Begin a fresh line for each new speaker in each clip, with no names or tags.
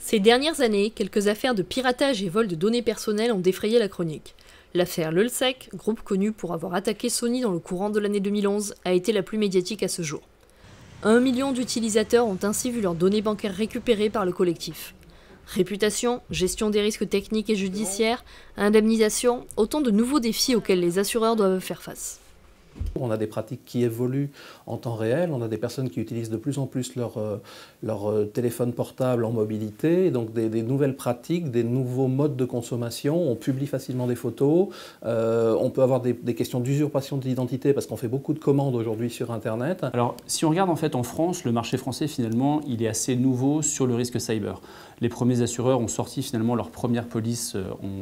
Ces dernières années, quelques affaires de piratage et vol de données personnelles ont défrayé la chronique. L'affaire Lulzsec, groupe connu pour avoir attaqué Sony dans le courant de l'année 2011, a été la plus médiatique à ce jour. 1 million d'utilisateurs ont ainsi vu leurs données bancaires récupérées par le collectif. Réputation, gestion des risques techniques et judiciaires, indemnisation, autant de nouveaux défis auxquels les assureurs doivent faire face.
On a des pratiques qui évoluent en temps réel, on a des personnes qui utilisent de plus en plus leur téléphone portable en mobilité, donc des nouvelles pratiques, des nouveaux modes de consommation, on publie facilement des photos, on peut avoir des questions d'usurpation d'identité parce qu'on fait beaucoup de commandes aujourd'hui sur Internet.
Alors si on regarde en fait en France, le marché français finalement il est assez nouveau sur le risque cyber. Les premiers assureurs ont sorti finalement leur première police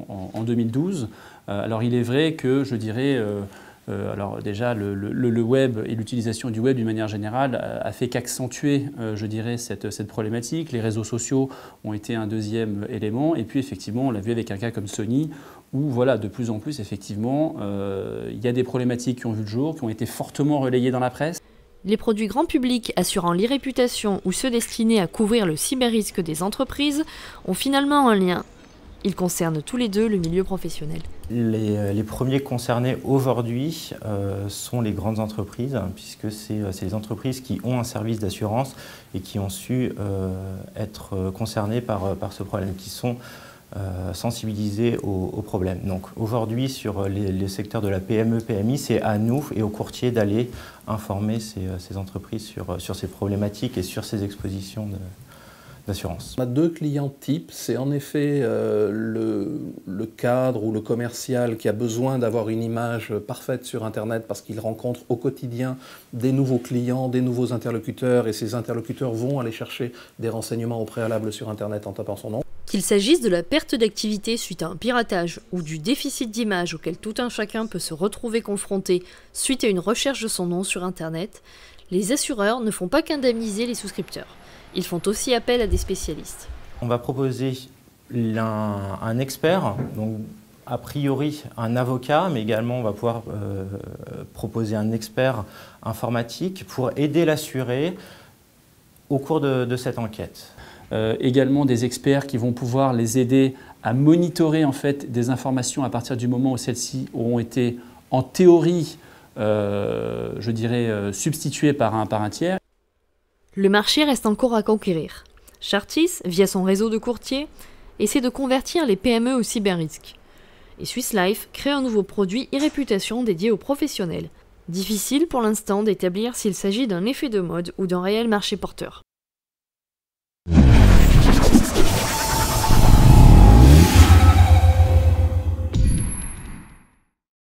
en 2012. Alors il est vrai que je dirais alors déjà, le web et l'utilisation du web d'une manière générale a fait qu'accentuer, je dirais, cette problématique. Les réseaux sociaux ont été un deuxième élément. Et puis effectivement, on l'a vu avec un cas comme Sony, où voilà, de plus en plus, effectivement, il y a des problématiques qui ont vu le jour, qui ont été fortement relayées dans la presse.
Les produits grand public assurant l'irréputation ou ceux destinés à couvrir le cyber-risque des entreprises ont finalement un lien. Ils concernent tous les deux le milieu professionnel.
Les premiers concernés aujourd'hui sont les grandes entreprises, puisque c'est les entreprises qui ont un service d'assurance et qui ont su être concernées par ce problème, qui sont sensibilisés au problème. Donc aujourd'hui, sur les secteurs de la PME, PMI, c'est à nous et aux courtiers d'aller informer ces entreprises sur ces problématiques et sur ces expositions d'assurance.
On a deux clients types, c'est en effet le cadre ou le commercial qui a besoin d'avoir une image parfaite sur Internet parce qu'il rencontre au quotidien des nouveaux clients, des nouveaux interlocuteurs et ces interlocuteurs vont aller chercher des renseignements au préalable sur Internet en tapant son nom.
Qu'il s'agisse de la perte d'activité suite à un piratage ou du déficit d'image auquel tout un chacun peut se retrouver confronté suite à une recherche de son nom sur Internet, les assureurs ne font pas qu'indemniser les souscripteurs. Ils font aussi appel à des spécialistes.
On va proposer un expert, donc a priori un avocat, mais également on va pouvoir proposer un expert informatique pour aider l'assuré au cours de cette enquête.
Également des experts qui vont pouvoir les aider à monitorer en fait des informations à partir du moment où celles-ci auront été en théorie, je dirais, substituées par un tiers.
Le marché reste encore à conquérir. Chartis, via son réseau de courtiers, essaie de convertir les PME au cyber-risque. Et Swiss Life crée un nouveau produit e-réputation dédié aux professionnels. Difficile pour l'instant d'établir s'il s'agit d'un effet de mode ou d'un réel marché porteur.